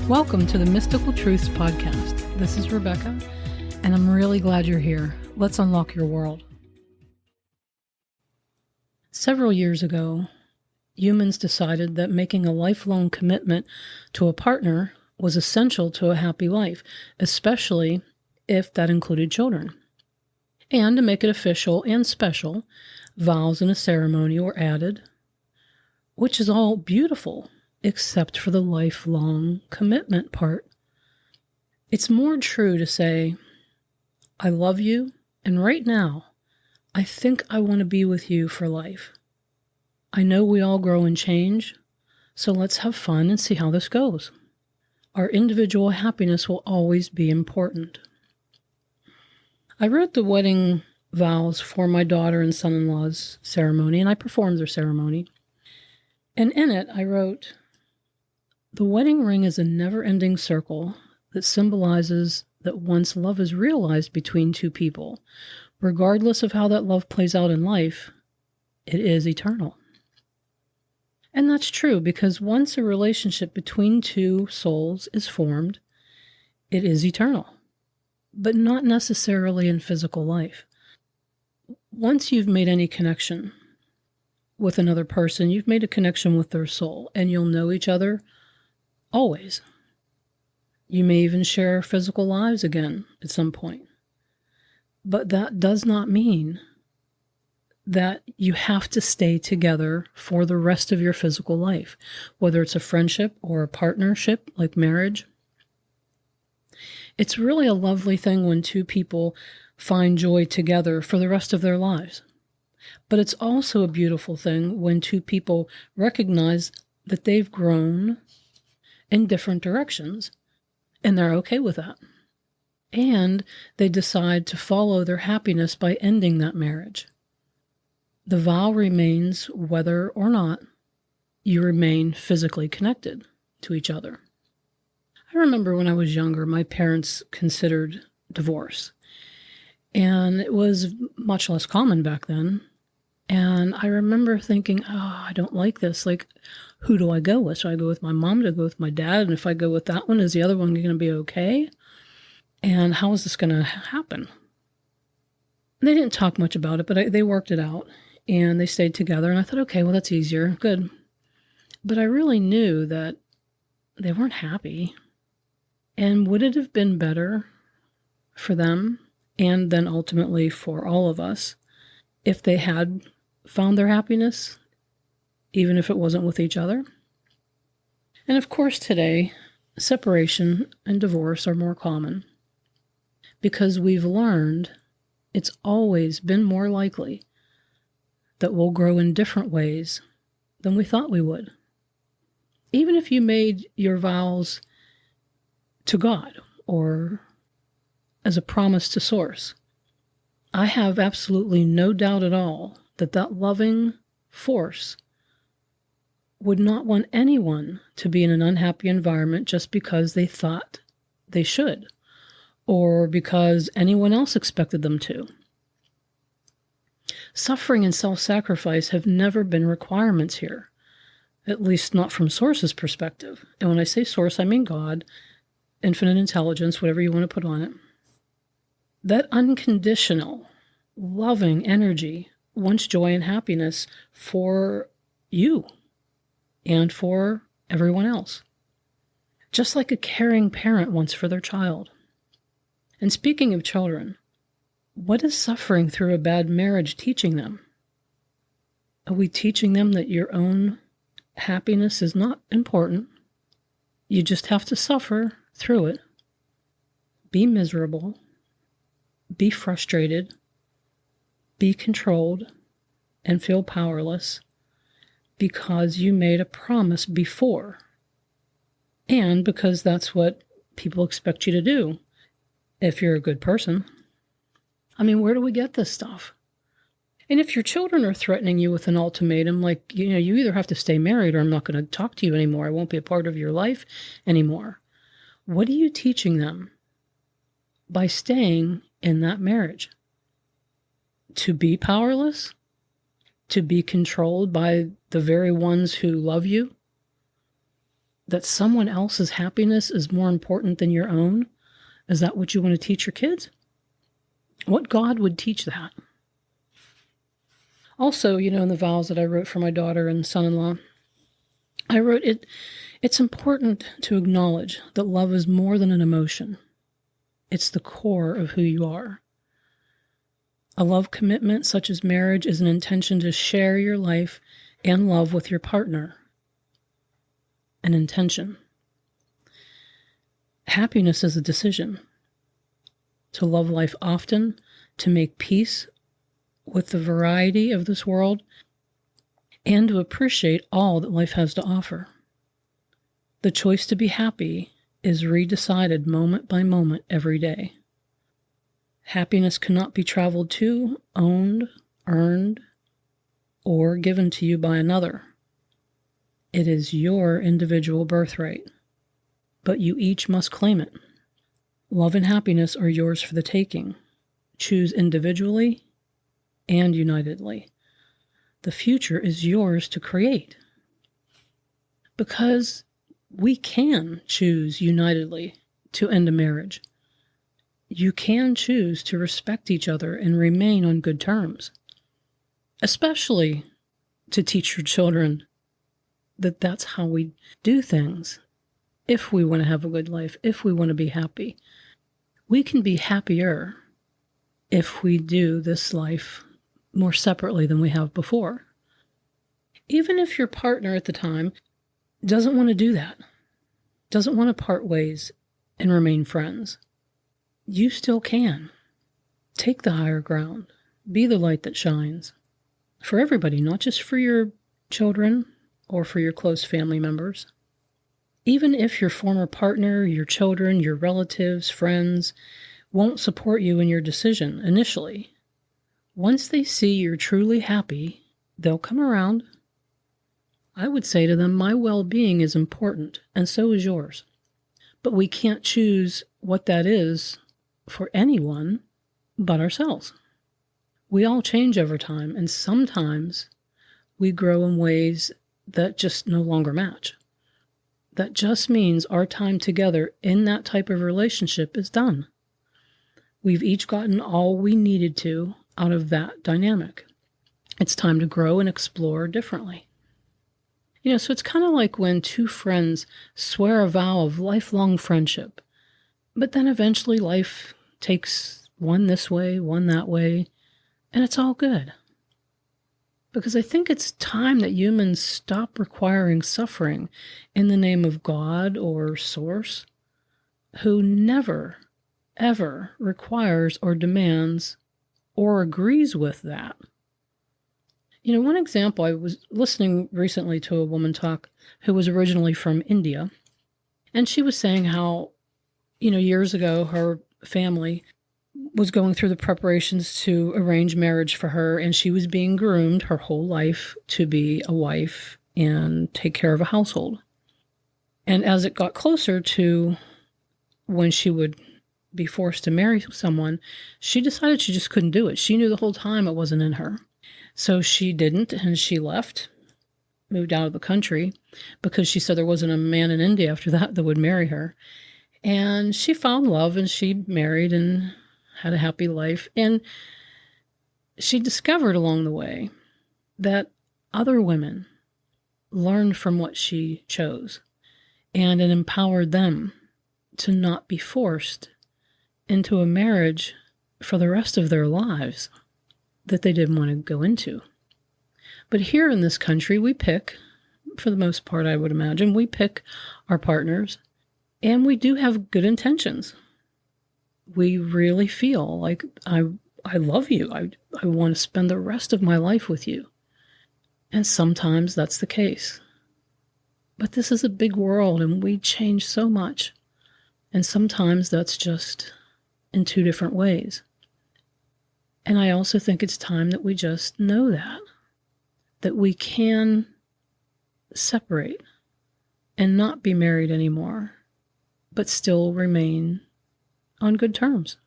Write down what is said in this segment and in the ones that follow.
Welcome to the Mystical Truths Podcast. This is Rebecca, and I'm really glad you're here. Let's unlock your world. Several years ago, humans decided that making a lifelong commitment to a partner was essential to a happy life, especially if that included children. And to make it official and special, vows and a ceremony were added, which is all beautiful, except for the lifelong commitment part. It's more true to say, I love you, and right now, I think I want to be with you for life. I know we all grow and change, so let's have fun and see how this goes. Our individual happiness will always be important. I wrote the wedding vows for my daughter and son-in-law's ceremony, and I performed their ceremony. And in it, I wrote, the wedding ring is a never-ending circle that symbolizes that once love is realized between two people, regardless of how that love plays out in life, it is eternal. And that's true because once a relationship between two souls is formed, it is eternal, but not necessarily in physical life. Once you've made any connection with another person, you've made a connection with their soul, and you'll know each other always. You may even share physical lives again at some point. But that does not mean that you have to stay together for the rest of your physical life, whether it's a friendship or a partnership like marriage. It's really a lovely thing when two people find joy together for the rest of their lives. But it's also a beautiful thing when two people recognize that they've grown in different directions, and they're okay with that. And they decide to follow their happiness by ending that marriage. The vow remains whether or not you remain physically connected to each other. I remember when I was younger, my parents considered divorce. And it was much less common back then. And I remember thinking, I don't like this. Like, who do I go with? Should I go with my mom? Do I go with my dad? And if I go with that one, is the other one going to be okay? And how is this going to happen? And they didn't talk much about it, but they worked it out. And they stayed together. And I thought, okay, well, that's easier. Good. But I really knew that they weren't happy. And would it have been better for them and then ultimately for all of us if they had found their happiness, even if it wasn't with each other? And of course, today, separation and divorce are more common because we've learned it's always been more likely that we'll grow in different ways than we thought we would. Even if you made your vows to God or as a promise to Source, I have absolutely no doubt at all that that loving force would not want anyone to be in an unhappy environment just because they thought they should, or because anyone else expected them to. Suffering and self-sacrifice have never been requirements here, at least not from Source's perspective. And when I say Source, I mean God, infinite intelligence, whatever you want to put on it. That unconditional, loving energy wants joy and happiness for you and for everyone else, just like a caring parent wants for their child. And speaking of children, what is suffering through a bad marriage teaching them? Are we teaching them that your own happiness is not important? You just have to suffer through it, be miserable, be frustrated, be controlled, and feel powerless because you made a promise before, and because that's what people expect you to do if you're a good person. I mean, where do we get this stuff? And if your children are threatening you with an ultimatum, like, you either have to stay married or I'm not going to talk to you anymore, I won't be a part of your life anymore. What are you teaching them by staying in that marriage? To be powerless? To be controlled by the very ones who love you? that someone else's happiness is more important than your own? Is that what you want to teach your kids? What God would teach that? Also, in the vows that I wrote for my daughter and son-in-law, I wrote, it's important to acknowledge that love is more than an emotion. It's the core of who you are. A love commitment such as marriage is an intention to share your life and love with your partner. An intention. Happiness is a decision. To love life often, to make peace with the variety of this world, and to appreciate all that life has to offer. The choice to be happy is redecided moment by moment every day. Happiness cannot be traveled to, owned, earned, or given to you by another. It is your individual birthright, but you each must claim it. Love and happiness are yours for the taking. Choose individually and unitedly. The future is yours to create. Because we can choose unitedly to end a marriage. You can choose to respect each other and remain on good terms, especially to teach your children that that's how we do things. If we want to have a good life, if we want to be happy, we can be happier if we do this life more separately than we have before. Even if your partner at the time doesn't want to do that, doesn't want to part ways and remain friends, you still can. Take the higher ground. Be the light that shines. For everybody, not just for your children or for your close family members. Even if your former partner, your children, your relatives, friends won't support you in your decision initially, once they see you're truly happy, they'll come around. I would say to them, my well-being is important, and so is yours. But we can't choose what that is for anyone but ourselves. We all change over time, and sometimes we grow in ways that just no longer match. That just means our time together in that type of relationship is done. We've each gotten all we needed to out of that dynamic. It's time to grow and explore differently. So it's kind of like when two friends swear a vow of lifelong friendship, but then eventually life takes one this way, one that way, and it's all good. Because I think it's time that humans stop requiring suffering in the name of God or Source, who never, ever requires or demands or agrees with that. One example, I was listening recently to a woman talk who was originally from India, and she was saying how, years ago, her family was going through the preparations to arrange marriage for her, and she was being groomed her whole life to be a wife and take care of a household. And as it got closer to when she would be forced to marry someone, she decided she just couldn't do it. She knew the whole time it wasn't in her. So she didn't, and she left, moved out of the country, because she said there wasn't a man in India after that would marry her. And she found love, and she married and had a happy life. And she discovered along the way that other women learned from what she chose, and it empowered them to not be forced into a marriage for the rest of their lives that they didn't want to go into. But here in this country, we pick, for the most part, I would imagine, we pick our partners, and we do have good intentions. We really feel like, I love you. I want to spend the rest of my life with you. And sometimes that's the case. But this is a big world, and we change so much. And sometimes that's just in two different ways. And I also think it's time that we just know that we can separate and not be married anymore, but still remain on good terms.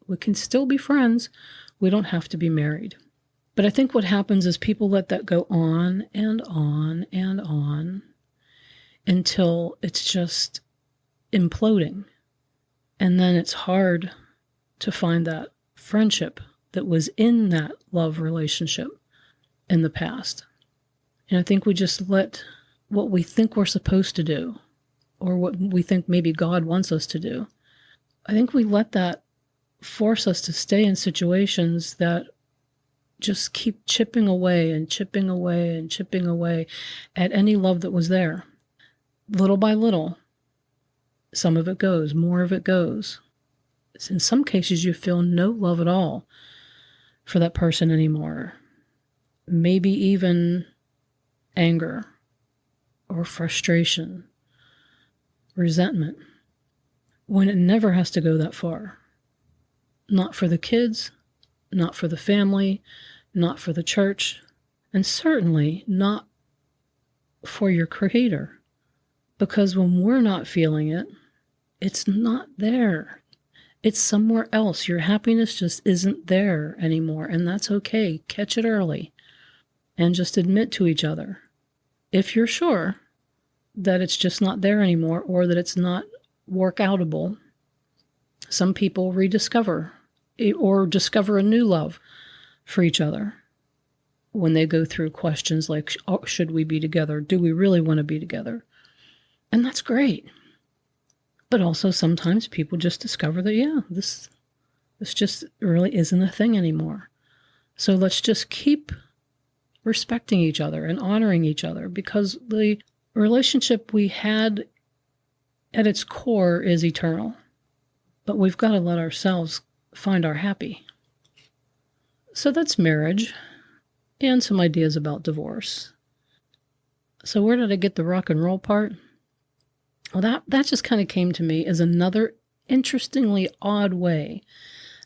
We can still be friends. We don't have to be married. But I think what happens is people let that go on and on and on. until it's just imploding. And then it's hard to find that friendship that was in that love relationship in the past. And I think we just let what we think we're supposed to do, or what we think maybe God wants us to do, I think we let that force us to stay in situations that just keep chipping away and chipping away and chipping away at any love that was there. Little by little, some of it goes, more of it goes. In some cases, you feel no love at all for that person anymore. Maybe even anger or frustration, resentment, when it never has to go that far. Not for the kids, not for the family, not for the church, and certainly not for your Creator. Because when we're not feeling it, it's not there. It's somewhere else. Your happiness just isn't there anymore, and that's okay. Catch it early and just admit to each other, if you're sure that it's just not there anymore or that it's not workoutable. Some people rediscover or discover a new love for each other when they go through questions like, should we be together? Do we really want to be together? And that's great. But also sometimes people just discover that, yeah, this just really isn't a thing anymore. So let's just keep respecting each other and honoring each other, because the relationship we had at its core is eternal. But we've got to let ourselves find our happy. So that's marriage and some ideas about divorce. So where did I get the rock and roll part? Well, that just kind of came to me as another interestingly odd way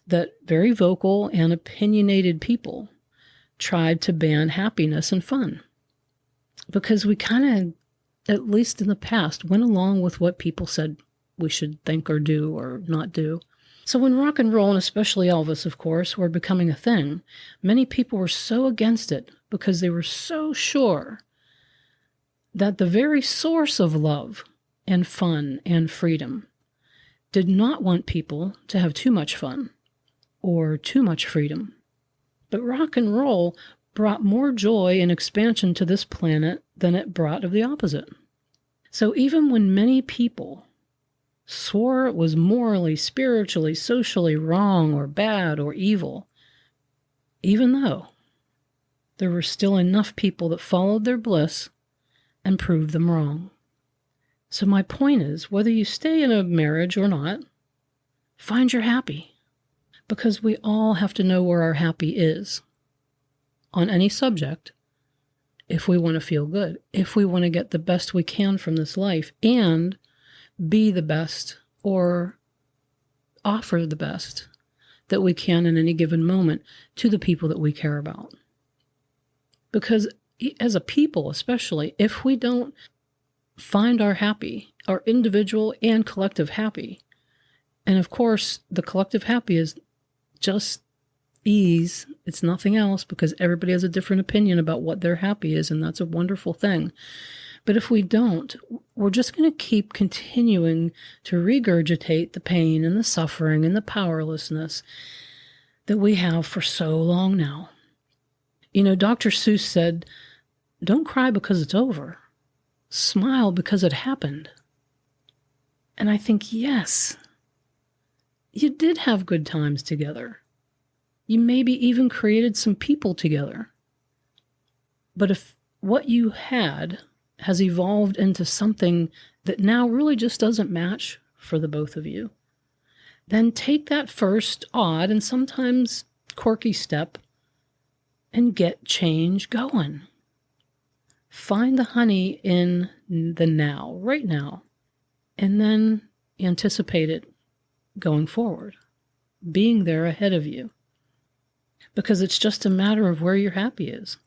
that very vocal and opinionated people tried to ban happiness and fun. Because we kind of, at least in the past, went along with what people said we should think or do or not do. So when rock and roll, and especially Elvis, of course, were becoming a thing, many people were so against it because they were so sure that the very source of love and fun and freedom did not want people to have too much fun or too much freedom. But rock and roll brought more joy and expansion to this planet than it brought of the opposite. So even when many people swore it was morally, spiritually, socially wrong or bad or evil, even though there were still enough people that followed their bliss and proved them wrong. So my point is, whether you stay in a marriage or not, find your happy, because we all have to know where our happy is on any subject if we want to feel good, if we want to get the best we can from this life and be the best or offer the best that we can in any given moment to the people that we care about. Because as a people, especially, if we don't find our happy, our individual and collective happy, and of course, the collective happy is just ease. It's nothing else, because everybody has a different opinion about what their happy is, and that's a wonderful thing. But if we don't, we're just going to keep continuing to regurgitate the pain and the suffering and the powerlessness that we have for so long now. You know, Dr. Seuss said, "Don't cry because it's over. Smile because it happened." And I think, yes, you did have good times together. You maybe even created some people together. But if what you had has evolved into something that now really just doesn't match for the both of you, then take that first odd and sometimes quirky step and get change going. Find the honey in the now, right now, and then anticipate it going forward, being there ahead of you, because it's just a matter of where your happy is.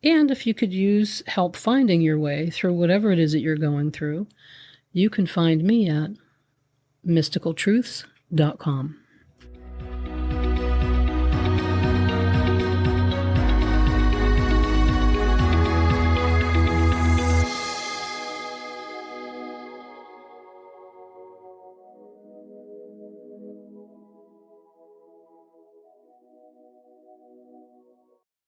And if you could use help finding your way through whatever it is that you're going through, you can find me at mysticaltruths.com.